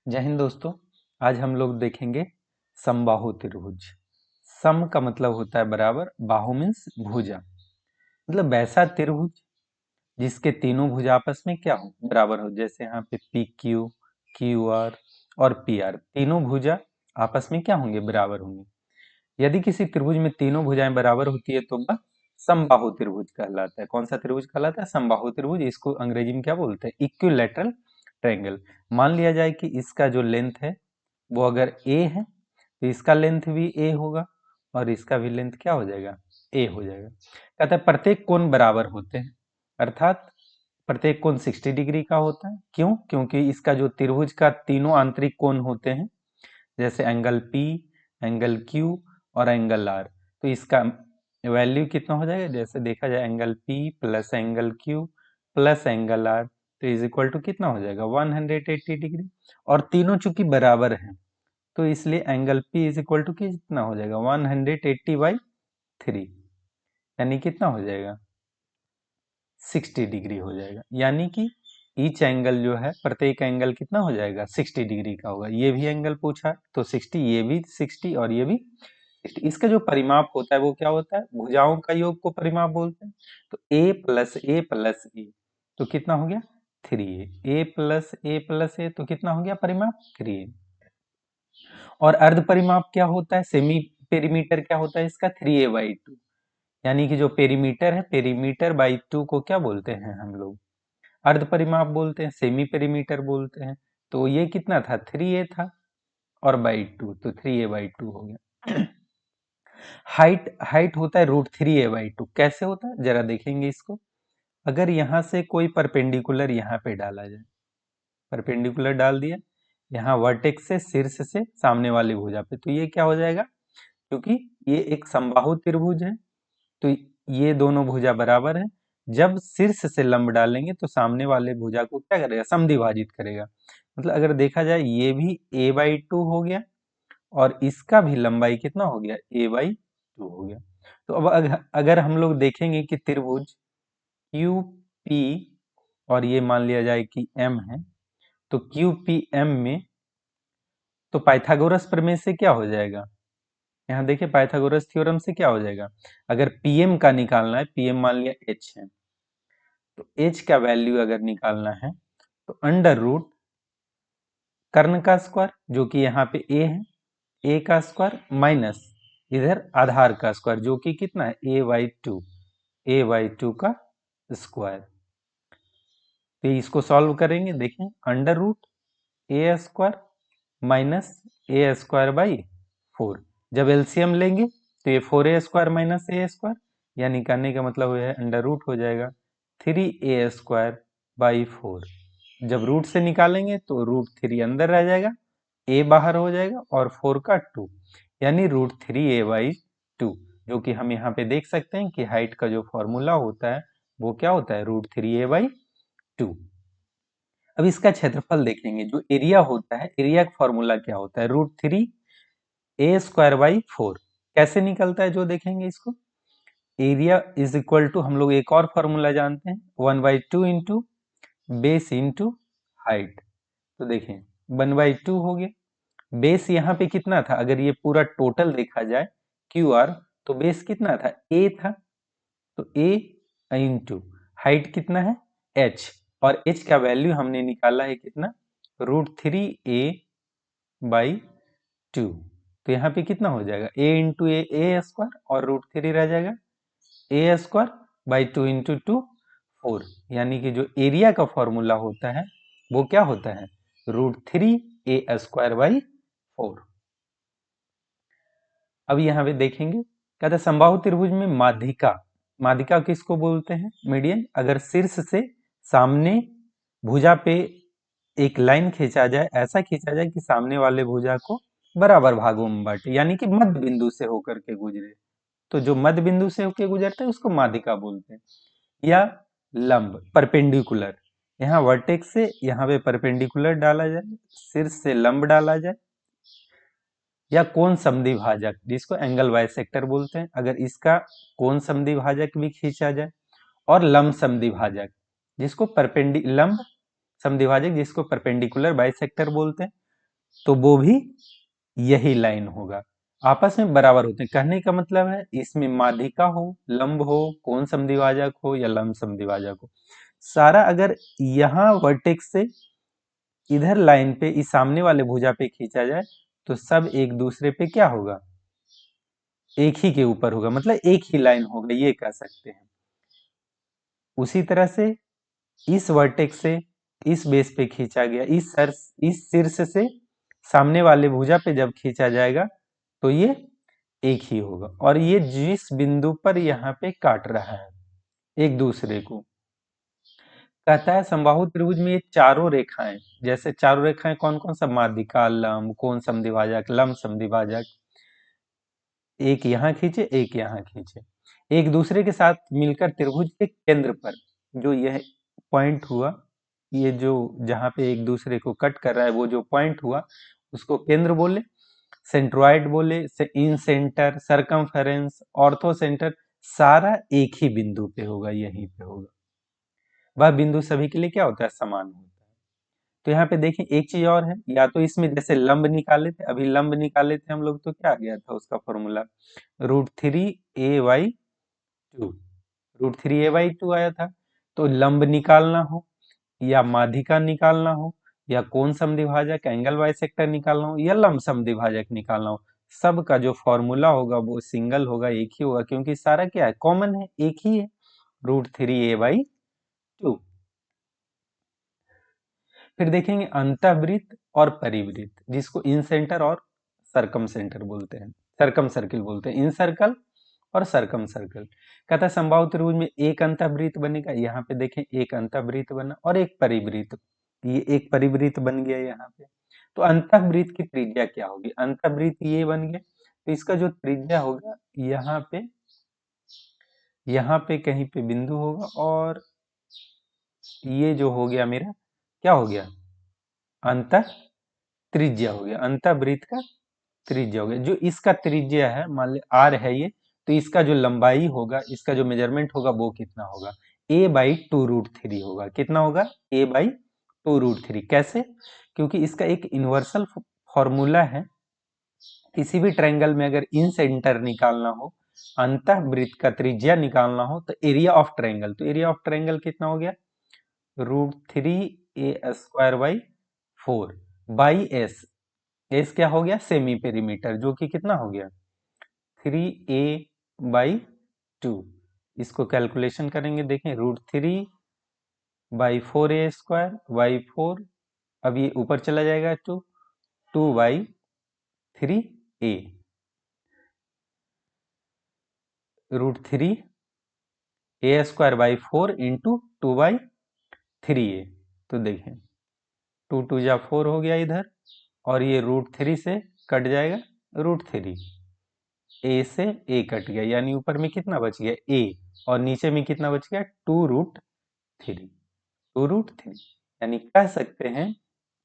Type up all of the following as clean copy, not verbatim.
जय हिंद दोस्तों। आज हम लोग देखेंगे समबाहु त्रिभुज। सम का मतलब होता है बराबर, बाहु मीन्स भुजा, मतलब वैसा त्रिभुज जिसके तीनों भुजा आपस में क्या हो, बराबर हो। जैसे यहाँ पे पी क्यू, क्यू आर और पी आर, तीनों भुजा आपस में क्या होंगे, बराबर होंगे। यदि किसी त्रिभुज में तीनों भुजाएं बराबर होती है तो वह समबाहु त्रिभुज कहलाता है। कौन सा त्रिभुज कहलाता है? समबाहु त्रिभुज। इसको अंग्रेजी में क्या बोलते हैं? Equilateral triangle. मान लिया जाए कि इसका जो लेंथ है वो अगर ए है तो इसका लेंथ भी ए होगा और इसका भी लेंथ क्या हो जाएगा, ए हो जाएगा। कहता है प्रत्येक कोण बराबर होते हैं, अर्थात प्रत्येक कोण 60 डिग्री का होता है। क्यों? क्योंकि इसका जो त्रिभुज का तीनों आंतरिक कोण होते हैं, जैसे एंगल P, एंगल Q और एंगल R, तो इसका वैल्यू कितना हो जाएगा? जैसे देखा जाए angle P plus angle Q plus angle R, तो इज इक्वल टू कितना हो जाएगा, 180 डिग्री। और तीनों चूंकि बराबर हैं तो इसलिए angle P is equal to कितना हो जाएगा, 180/3, यानी कितना हो जाएगा, 60 डिग्री हो जाएगा। यानी कि ईच एंगल जो है, प्रत्येक एंगल कितना हो जाएगा, 60 डिग्री का होगा। ये भी एंगल पूछा है तो 60, ये भी 60 और ये भी 60। इसका जो परिमाप होता है वो क्या होता है, भुजाओं का योग को परिमाप बोलते हैं। तो a plus A plus A तो कितना हो गया, 3a। a plus A plus A तो कितना हो गया परिमाप, 3a। और अर्ध परिमाप क्या होता है, सेमी पेरीमीटर क्या होता है इसका, 3a/2। यानी कि जो पेरीमीटर है, पेरीमीटर बाई 2 को क्या बोलते हैं हम लोग, अर्ध परिमाप बोलते हैं, सेमी पेरीमीटर बोलते हैं। तो ये कितना था, 3a था और बाई 2, तो 3a/2 हो गया। हाइट हाइट होता है √3a/2। कैसे होता है जरा देखेंगे इसको। अगर यहां से कोई परपेंडिकुलर यहाँ पे डाला जाए, परपेंडिकुलर डाल दिया यहाँ वर्टेक्स से, शीर्ष से सामने वाली भुजा पे, तो ये क्या हो जाएगा, क्योंकि ये एक समबाहु त्रिभुज है तो ये दोनों भुजा बराबर है। जब शीर्ष से लंब डालेंगे तो सामने वाले भुजा को क्या करेगा, समद्विभाजित करेगा। मतलब अगर देखा जाए ये भी a/2 हो गया और इसका भी लंबाई कितना हो गया, a/2 हो गया। तो अब अगर हम लोग देखेंगे कि त्रिभुज क्यू पी और ये मान लिया जाए कि m है, तो क्यू पी एम में तो पाइथागोरस प्रमेय से क्या हो जाएगा, यहाँ देखिए पाइथागोरस थ्योरम से क्या हो जाएगा। अगर पीएम का निकालना है, पीएम मान लिया एच है, तो एच का वैल्यू अगर निकालना है तो अंडर रूट कर्ण का स्क्वायर जो कि यहाँ पे ए है, ए का स्क्वायर माइनस इधर आधार का स्क्वायर जो कि कितना है, a/2, a/2 का स्क्वायर। तो इसको सॉल्व करेंगे, देखें under root A square minus A square by 4। जब एलसीएम लेंगे तो ये 4a square minus A square, यानी करने का मतलब है अंडर रूट हो जाएगा 3a स्क्वायर बाई 4। जब रूट से निकालेंगे तो √3 अंदर रह जाएगा, a बाहर हो जाएगा और 4 का 2, यानी √3a/2, जो कि हम यहाँ पे देख सकते हैं कि हाइट का जो फॉर्मूला होता है वो क्या होता है, √3a/2। अब इसका क्षेत्रफल देखेंगे, जो एरिया होता है, एरिया का फॉर्मूला क्या होता है, √3a² बाई 4। कैसे निकलता है जो देखेंगे इसको, एरिया इज इक्वल टू, हम लोग एक और फॉर्मूला जानते हैं, 1/2 इंटू बेस इंटू हाइट। तो देखें 1/2 हो गया, बेस यहाँ पे कितना था, अगर ये पूरा टोटल देखा जाए क्यू आर, तो बेस कितना था, ए था, तो ए इंटू हाइट कितना है, एच, और एच का वैल्यू हमने निकाला है कितना, √3a/2। तो यहाँ पे कितना हो जाएगा, a इंटू ए स्क्वायर और √3 रह जाएगा, a स्क्वायर बाई 2 इंटू 2 4। यानी कि जो एरिया का फॉर्मूला होता है वो क्या होता है, √3a² बाई 4। अब यहाँ पे देखेंगे, कहते हैं समबाहु त्रिभुज में माध्यिका, माध्यिका किसको बोलते हैं, मीडियन। अगर शीर्ष से सामने भुजा पे एक लाइन खींचा जाए, ऐसा खींचा जाए कि सामने वाले भुजा को बराबर भागों में बांटे, यानी कि मध्य बिंदु से होकर के गुजरे, तो जो मध्य बिंदु से होकर गुजरता है उसको माध्यिका बोलते हैं। या लंब, परपेंडिकुलर, यहाँ वर्टेक्स से यहाँ पे परपेंडिकुलर डाला जाए, शीर्ष से लंब डाला जाए। या कोण समद्विभाजक जिसको एंगल बाइसेक्टर बोलते हैं, अगर इसका कोण समद्विभाजक भी खींचा जाए। और लंब समद्विभाजक जिसको लंब समद्विभाजक जिसको परपेंडिकुलर बाइसेक्टर बोलते हैं। तो वो भी यही लाइन होगा, आपस में बराबर होते हैं। कहने का मतलब है इसमें माध्यिका हो, लंब हो, कोण समद्विभाजक हो या लंब समद्विभाजक हो, सारा अगर यहाँ वर्टेक्स से इधर लाइन पे इस सामने वाले भुजा पे खींचा जाए तो सब एक दूसरे पे क्या होगा, एक ही के ऊपर होगा, मतलब एक ही लाइन होगा, ये कह सकते हैं। उसी तरह से इस वर्टेक्स से इस बेस पे खींचा गया, इस शीर्ष से सामने वाले भुजा पे जब खींचा जाएगा तो ये एक ही होगा, और ये जिस बिंदु पर यहाँ पे काट रहा है एक दूसरे को, कहता है समबाहु त्रिभुज में ये चारों रेखाएं, जैसे चारों रेखाएं कौन कौन सा, माध्यिका, लंब, कोण समद्विभाजक, लंब समद्विभाजक, एक यहाँ खींचे एक यहाँ खींचे, एक दूसरे के साथ मिलकर त्रिभुज के केंद्र पर, जो यह पॉइंट हुआ, ये जो जहाँ पे एक दूसरे को कट कर रहा है वो जो पॉइंट हुआ उसको केंद्र बोले, सेंट्रॉइड बोले, से इन सेंटर, सरकमफेरेंस, ऑर्थो सेंटर, सारा एक ही बिंदु पे होगा, यहीं पे होगा। वह बिंदु सभी के लिए क्या होता है, समान होता है। तो यहाँ पे देखें एक चीज और है, या तो इसमें जैसे लंब निकाले थे, अभी लंब निकाले थे हम लोग, तो क्या आ गया था उसका फॉर्मूला, √3a/2, √3a/2 आया था। तो लंब निकालना हो या माध्यिका निकालना हो या कोण समद्विभाजक एंगल बाइसेक्टर निकालना हो या लंब समद्विभाजक निकालना हो, सबका जो फॉर्मूला होगा वो सिंगल होगा, एक ही होगा, क्योंकि सारा क्या है, कॉमन है, एक ही है, √3a/2। फिर देखेंगे अंतःवृत्त और परिवृत्त, जिसको इन सेंटर और सरकम सेंटर बोलते हैं, सरकम सर्किल बोलते हैं, इन सर्कल और सरकम सर्कल। कहता है समबाहु त्रिभुज में एक अंतःवृत्त बनेगा, यहाँ पे देखें एक अंतःवृत्त बना और एक परिवृत्त, ये एक परिवृत्त बन गया यहाँ पे। तो अंतःवृत्त की त्रिज्या क्या होगी, अंतःवृत्त ये बन गया, तो इसका जो त्रिज्या होगा यहाँ पे कहीं पे बिंदु होगा, और ये जो हो गया मेरा क्या हो गया, अंतः त्रिज्या हो गया, अंतःवृत्त का त्रिज्या हो गया। जो इसका त्रिज्या है, मान ली आर है ये, तो इसका जो लंबाई होगा, इसका जो मेजरमेंट होगा वो कितना होगा, a/2√3 होगा, कितना होगा, a/2√3। कैसे, क्योंकि इसका एक यूनिवर्सल फॉर्मूला है, किसी भी ट्रायंगल में अगर इन सेंटर निकालना हो, अंतःवृत्त का त्रिज्या निकालना हो, तो एरिया ऑफ ट्रायंगल, तो एरिया ऑफ ट्रायंगल कितना हो गया, √3a² / 4 बाई एस क्या हो गया, सेमी पेरीमीटर, जो कि कितना हो गया, 3a/2। इसको कैलकुलेशन करेंगे, देखें √3/4a² / 4, अब ये ऊपर चला जाएगा 2/3a, √3a² / 4 इंटू 2/3a। तो देखें 2 2 जा 4 हो गया इधर, और ये √3 से कट जाएगा, √3 ए से ए कट गया, यानी ऊपर में कितना बच गया, ए, और नीचे में कितना बच गया, 2√3, 2√3। यानी कह सकते हैं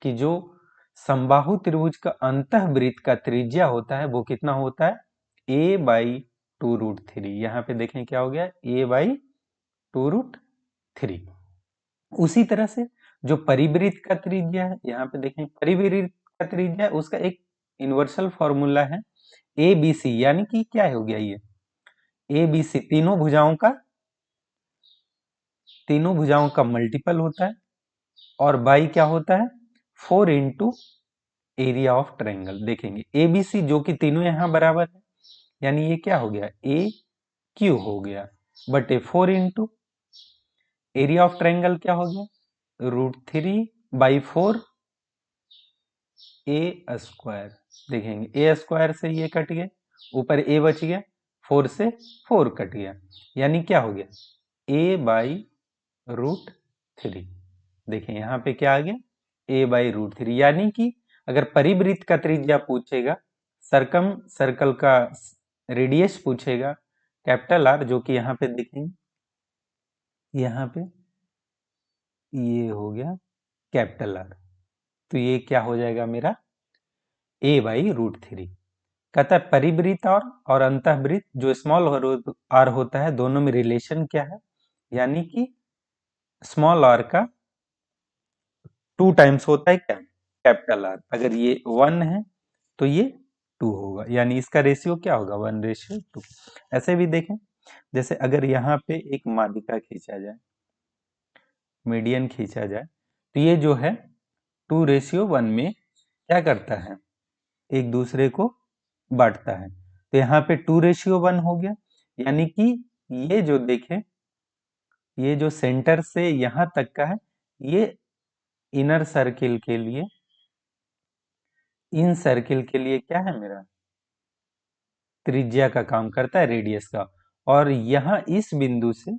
कि जो समबाहु त्रिभुज का अंतःवृत्त का त्रिज्या होता है वो कितना होता है, a/2√3। यहाँ पे देखें क्या हो गया, a/2√3। उसी तरह से जो परिवृत्त का त्रिज्या है, यहाँ पे देखें परिवृत्त का त्रिज्या है, उसका एक यूनिवर्सल फॉर्मूला है, ABC, यानी कि क्या हो गया ये, ABC तीनों भुजाओं का मल्टीपल होता है, और बाई क्या होता है, 4 इंटू एरिया ऑफ ट्रायंगल। देखेंगे ABC जो कि तीनों यहाँ बराबर है, यानी ये क्या हो गया, AQ हो गया, बटे 4 इंटू एरिया ऑफ ट्रायंगल क्या हो गया, √3/4 a²। देखेंगे a² से ये कट गया, ऊपर a बच गया, 4 से 4 कट गया, यानी क्या हो गया, a/√3। देखें यहाँ पे क्या आ गया, a/√3, यानी कि अगर परिवृत्त का त्रिज्या पूछेगा, सरकम सर्कल का रेडियस पूछेगा, कैपिटल आर, जो कि यहाँ पे देखेंगे, यहाँ पे ये हो गया कैपिटल आर, तो ये क्या हो जाएगा मेरा, a/√3। कहता है परिवृत्त और अंतःवृत्त जो स्मॉल आर होता है, दोनों में रिलेशन क्या है, यानी कि स्मॉल आर का 2 टाइम्स होता है क्या, कैपिटल आर। अगर ये 1 है तो ये 2 होगा, यानी इसका रेशियो क्या होगा 1:2। ऐसे भी देखें, जैसे अगर यहाँ पे एक माध्यिका खींचा जाए, मीडियन खींचा जाए, तो ये जो है 2:1 में क्या करता है, एक दूसरे को बांटता है। तो यहाँ पे 2:1 हो गया, यानी कि ये जो देखें, ये जो सेंटर से यहां तक का है, ये इनर सर्किल के लिए, इन सर्किल के लिए क्या है मेरा, त्रिज्या का काम करता है, रेडियस का। और यहां इस बिंदु से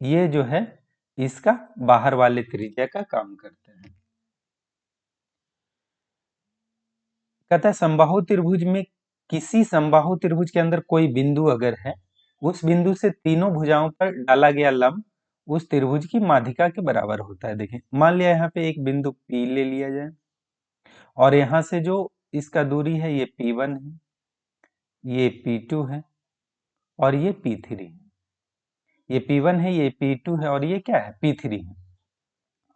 ये जो है इसका बाहर वाले त्रिज्या का काम करते हैं। कहता है समबाहु त्रिभुज में किसी समबाहु त्रिभुज के अंदर कोई बिंदु अगर है, उस बिंदु से तीनों भुजाओं पर डाला गया लंब उस त्रिभुज की माध्यिका के बराबर होता है। देखें, मान लिया यहाँ पे एक बिंदु P ले लिया जाए, और यहाँ से जो इसका दूरी है ये P1 है, ये P2 है, और ये P3 है। ये P1 है, ये P2 है, और ये क्या है, P3 है।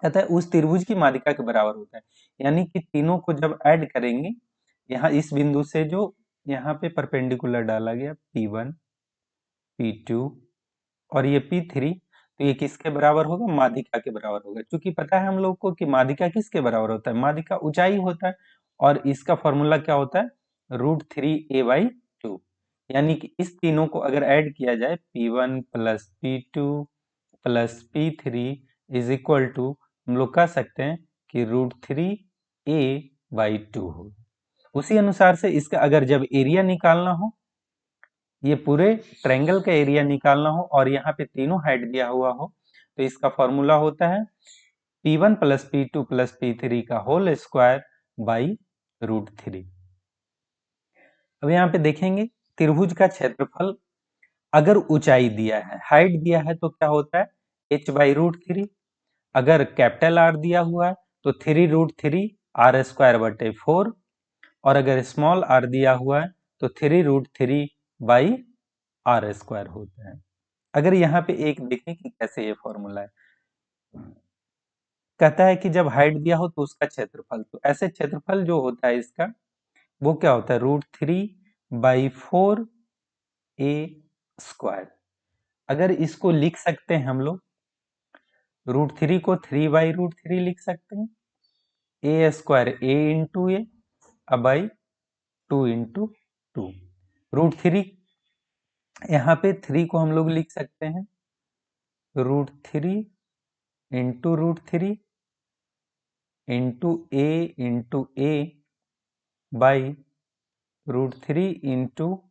कहता है उस त्रिभुज की माध्यिका के बराबर होता है, यानी कि तीनों को जब ऐड करेंगे, यहाँ इस बिंदु से जो यहाँ पे परपेंडिकुलर डाला गया P1, P2 और ये P3, तो ये किसके बराबर होगा, माध्यिका के बराबर होगा। क्योंकि पता है हम लोग को कि माध्यिका किसके बराबर होता है, माध्यिका ऊंचाई होता है, और इसका फॉर्मूला क्या होता है, √3a/2। यानी कि इस तीनों को अगर ऐड किया जाए, P1 plus P2 plus P3 is equal to, हम लोग कह सकते हैं कि √3a/2 हो। उसी अनुसार से इसका अगर जब एरिया निकालना हो, ये पूरे ट्रायंगल का एरिया निकालना हो, और यहाँ पे तीनों हाइट दिया हुआ हो, तो इसका फॉर्मूला होता है P1 plus P2 plus P3 का होल स्क्वायर बाई √3। अब यहाँ पे देखेंगे त्रिभुज का क्षेत्रफल अगर ऊंचाई दिया है, हाइट दिया है, तो क्या होता है h/√3। अगर कैपिटल आर दिया हुआ है तो 3√3r²/4, और अगर स्मॉल आर दिया हुआ है तो 3√3/r² होता है। अगर यहाँ पे एक देखें कि कैसे ये फॉर्मूला है, कहता है कि जब हाइट दिया हो तो उसका क्षेत्रफल, तो ऐसे क्षेत्रफल जो होता है इसका, वो क्या होता है √3/4a²। अगर इसको लिख सकते हैं हम लोग, √3 को 3/√3 लिख सकते हैं, a² a into A by 2 into 2। √3 यहाँ पे 3 को हम लोग लिख सकते हैं √3 into √3 into A by √3 into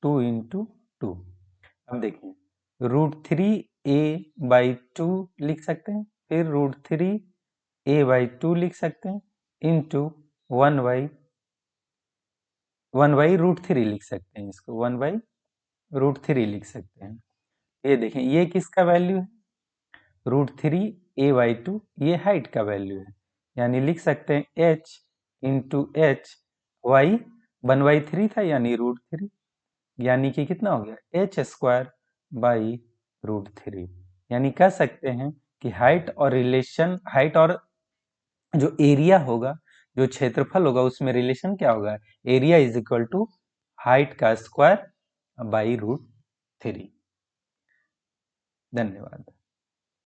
2 into 2। अब देखिए √3a/2 लिख सकते हैं, फिर √3a/2 लिख सकते हैं, इंटू 1/√3 लिख सकते हैं, इसको 1/√3 लिख सकते हैं। ये देखें, ये किसका वैल्यू है, √3a/2, ये हाइट का वैल्यू है, यानी लिख सकते हैं h इंटू एच, वाई 1/3 था यानी √3, यानी कि कितना हो गया h² यानी कह सकते हैं कि हाइट और जो एरिया होगा, जो क्षेत्रफल होगा, उसमें रिलेशन क्या होगा, area is equal to height का स्क्वायर बाई √3। धन्यवाद।